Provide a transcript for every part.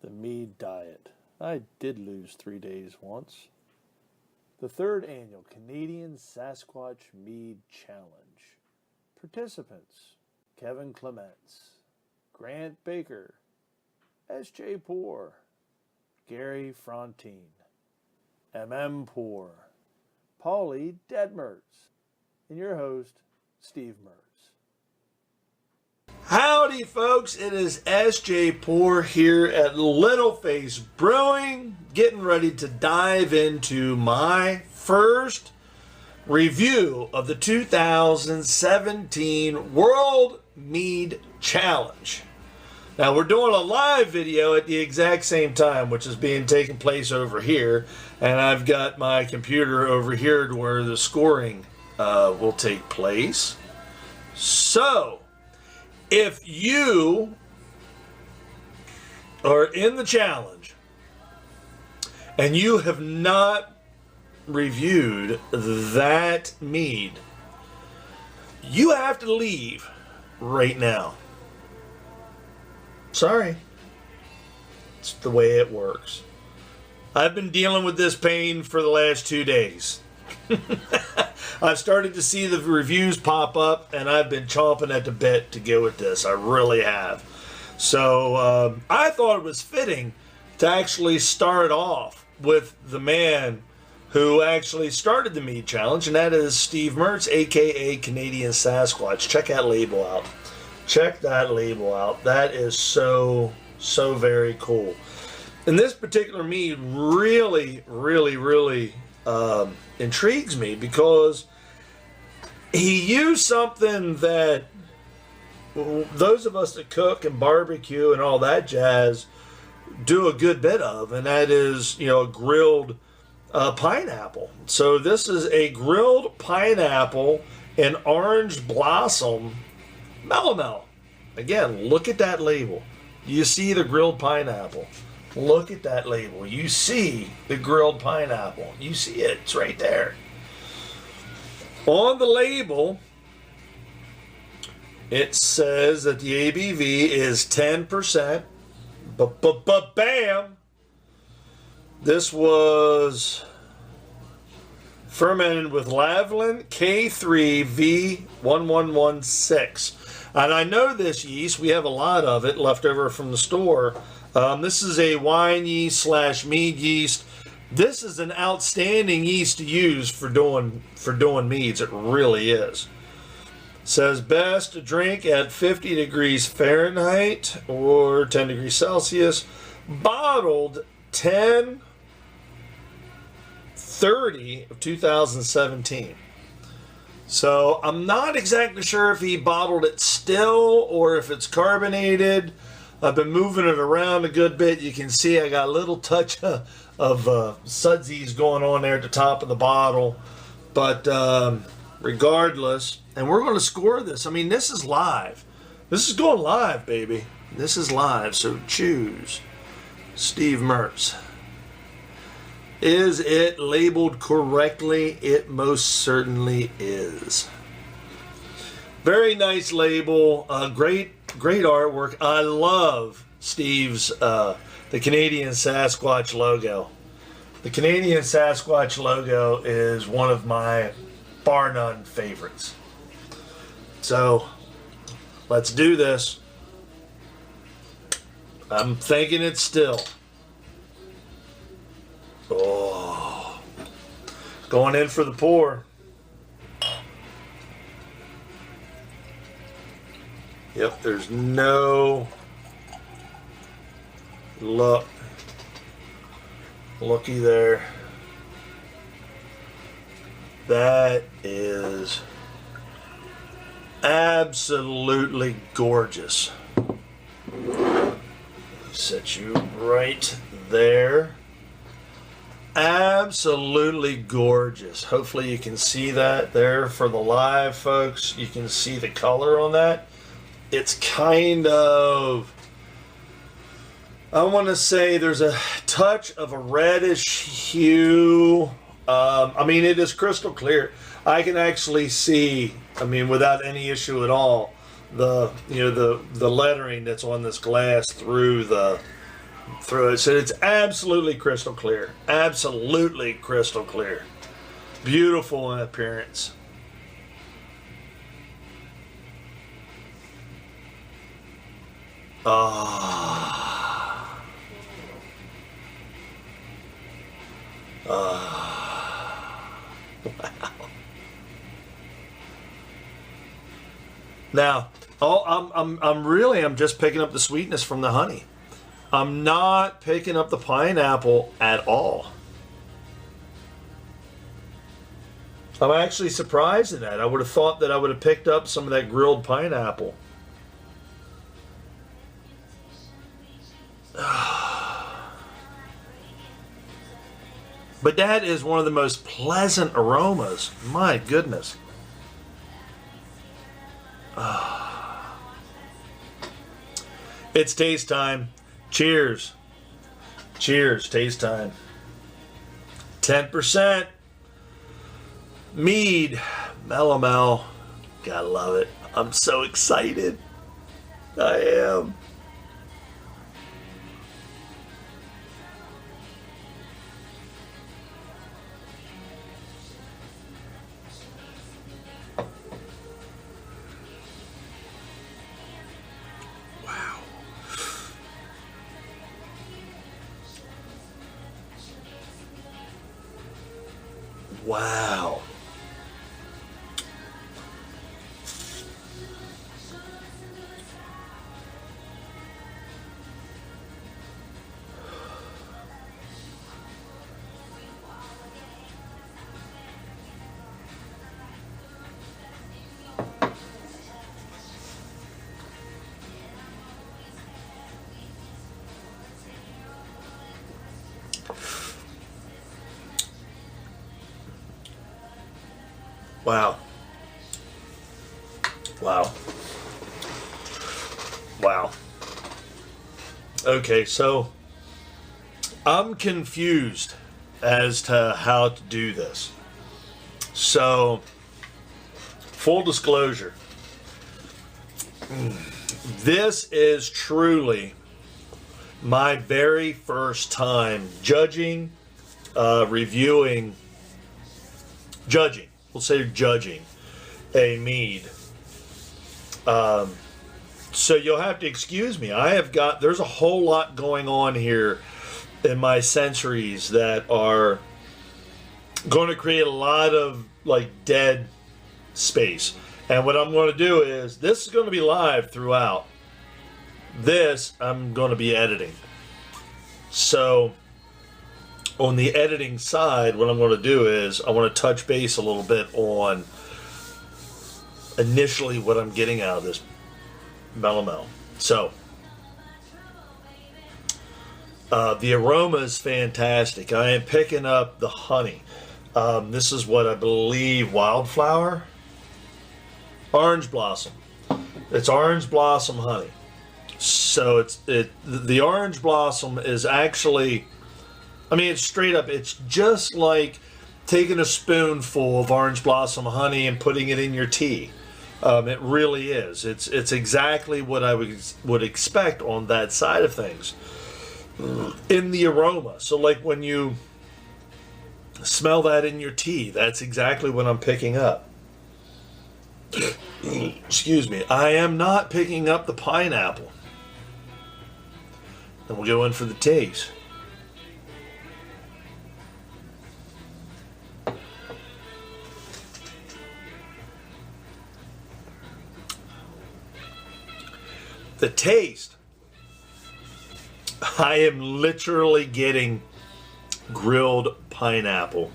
The Mead Diet. I did lose 3 days once. The 3rd Annual Canadian Sasquatch Mead Challenge. Participants: Kevin Clements, Grant Baker, S.J. Poor, Gary Frontine, M.M. Poor, Paulie Mertz, and your host, Steve Mertz. Howdy, folks. It is S.J. Poor here at Littleface Brewing, getting ready to dive into my first review of the 2017 World Mead Challenge. Now, we're doing a live video at the exact same time, which is being taken place over here, and I've got my computer over here to where the scoring will take place. So, if you are in the challenge and you have not reviewed that mead, you have to leave right now. Sorry. It's the way it works. I've been dealing with this pain for the last 2 days. I've started to see the reviews pop up, and I've been chomping at the bit to go with this. I really have. So I thought it was fitting to actually start off with the man who actually started the Mead Challenge, and that is Steve Mertz, a.k.a. Canadian Sasquatch. Check that label out. Check that label out. That is so very cool. And this particular mead really intrigues me because he used something that those of us that cook and barbecue and all that jazz do a good bit of, and that is, a grilled pineapple. So this is a grilled pineapple and orange blossom melomel. Again, look at that label. You see the grilled pineapple. Look at that label. You see the grilled pineapple. You see it. It's right there. On the label, it says that the ABV is 10%. But bam! This was fermented with Lavlin K3 V1116. And I know this yeast. We have a lot of it left over from the store. This is a wine yeast / mead yeast. This is an outstanding yeast to use for doing meads. It really is. It says best to drink at 50 degrees Fahrenheit or 10 degrees Celsius. Bottled 10/30 of 2017. So I'm not exactly sure if he bottled it still or if it's carbonated. I've been moving it around a good bit. You can see I got a little touch of sudsies going on there at the top of the bottle. But regardless, and we're going to score this. I mean, this is live. This is going live, baby. This is live, so choose Steve Mertz. Is it labeled correctly? It most certainly is. Very nice label. Great artwork. I love Steve's the Canadian Sasquatch logo. The Canadian Sasquatch logo is one of my BarNone favorites. So let's do this. I'm thinking it still. Oh, going in for the pour. Yep, there's no looky there. That is absolutely gorgeous. Set you right there. Absolutely gorgeous. Hopefully you can see that there for the live folks. You can see the color on that. It's kind of, I want to say there's a touch of a reddish hue. I mean, it is crystal clear. I can actually see, I mean, without any issue at all, the lettering that's on this glass through the through it. So it's absolutely crystal clear. Absolutely crystal clear. Beautiful in appearance. Ah. Wow. Now, I'm just picking up the sweetness from the honey. I'm not picking up the pineapple at all. I'm actually surprised in that. I would have thought that I would have picked up some of that grilled pineapple. But that is one of the most pleasant aromas. My goodness. It's taste time. Cheers. Cheers. Taste time. 10%. Mead. Mellow. Gotta love it. I'm so excited. I am. Wow. Wow. Wow. Wow. Okay, so I'm confused as to how to do this. So, full disclosure, this is truly my very first time judging, reviewing, judging. We'll say judging a mead. So you'll have to excuse me. There's a whole lot going on here in my sensories that are going to create a lot of like dead space. And what I'm going to do is, this is going to be live throughout. This I'm going to be editing. So on the editing side, what I'm going to do is I want to touch base a little bit on initially what I'm getting out of this mellow. So the aroma is fantastic. I am picking up the honey. This is what I believe, wildflower, orange blossom. It's orange blossom honey. So the orange blossom is actually, I mean, it's straight up, it's just like taking a spoonful of orange blossom honey and putting it in your tea. It really is. It's exactly what I would expect on that side of things. In the aroma. So like when you smell that in your tea, that's exactly what I'm picking up. Excuse me. I am not picking up the pineapple. And we'll go in for the taste. The taste, I am literally getting grilled pineapple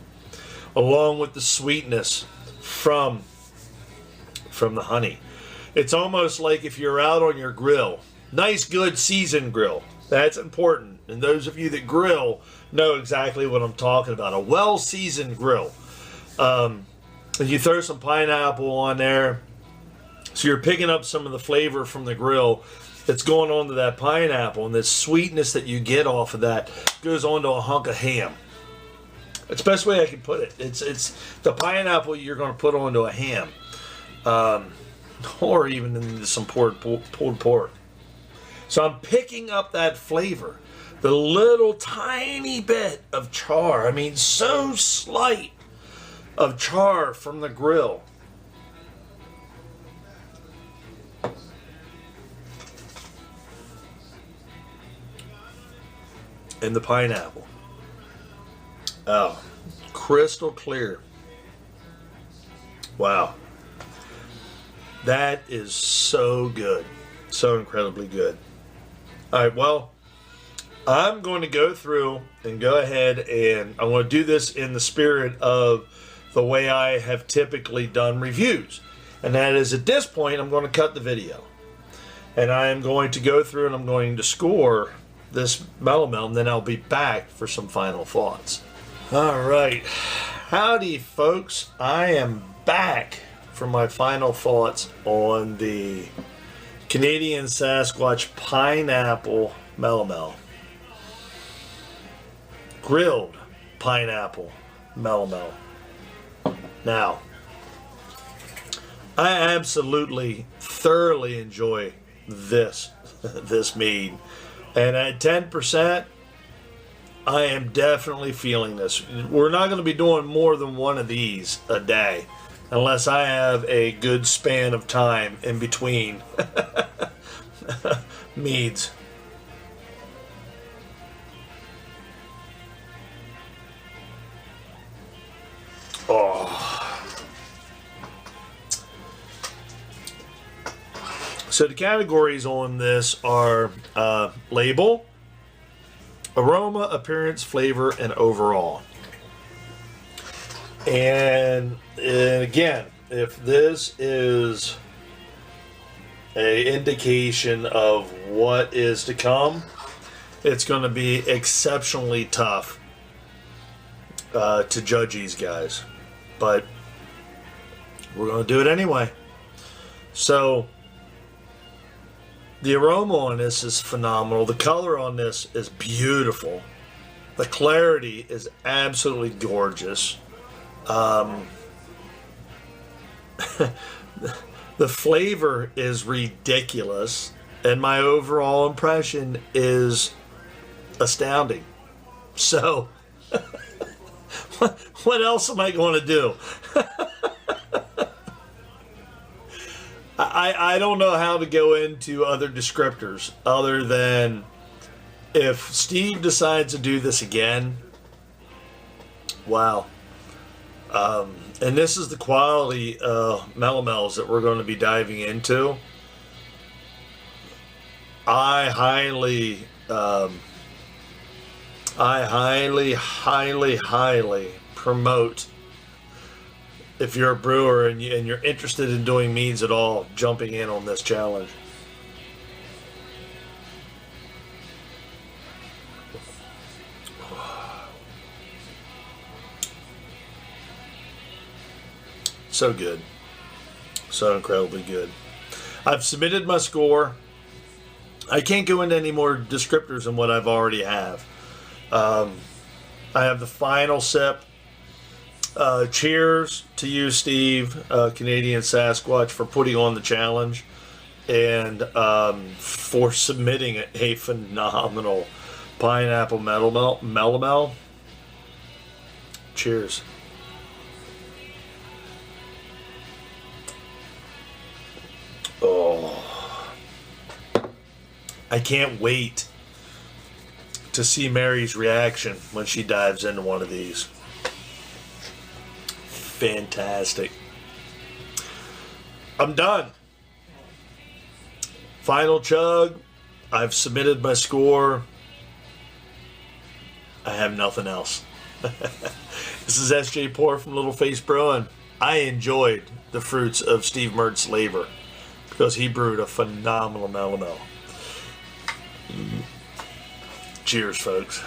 along with the sweetness from the honey. It's almost like if you're out on your grill, nice good seasoned grill. That's important. And those of you that grill know exactly what I'm talking about. A well-seasoned grill. And you throw some pineapple on there. So you're picking up some of the flavor from the grill that's going on to that pineapple, and the sweetness that you get off of that goes onto a hunk of ham. It's the best way I can put it. It's the pineapple you're going to put onto a ham, or even into some pulled pork. So I'm picking up that flavor The little tiny bit of char, I mean, so slight of char from the grill. And the pineapple. Oh, crystal clear. Wow. That is so good. So incredibly good. All right, well, I'm going to go through and go ahead and I want to do this in the spirit of the way I have typically done reviews. And that is, at this point, I'm going to cut the video. And I am going to go through and I'm going to score this Melomel, and then I'll be back for some final thoughts. All right. Howdy, folks. I am back for my final thoughts on the Canadian Sasquatch Pineapple Melomel. Grilled pineapple Melomel. Now, I absolutely, thoroughly enjoy this mead. And at 10%, I am definitely feeling this. We're not going to be doing more than one of these a day unless I have a good span of time in between meads. Oh. So the categories on this are label, aroma, appearance, flavor, and overall. And again, if this is an indication of what is to come, it's going to be exceptionally tough to judge these guys. But we're going to do it anyway. So the aroma on this is phenomenal. The color on this is beautiful. The clarity is absolutely gorgeous. The flavor is ridiculous. And my overall impression is astounding. So, what else am I going to do? I don't know how to go into other descriptors other than if Steve decides to do this again, wow. And this is the quality Melomels that we're going to be diving into. I highly promote, if you're a brewer and you're interested in doing meads at all, jumping in on this challenge. So good. So incredibly good. I've submitted my score. I can't go into any more descriptors than what I've already have. I have the final sip. Cheers to you, Steve, Canadian Sasquatch, for putting on the challenge and for submitting a phenomenal pineapple melomel. Cheers. Oh, I can't wait to see Mary's reaction when she dives into one of these. Fantastic. I'm done. Final chug. I've submitted my score. I have nothing else. This is S.J. Poor from Little Face Brewing. I enjoyed the fruits of Steve Mertz's labor because he brewed a phenomenal melomel. Cheers, folks.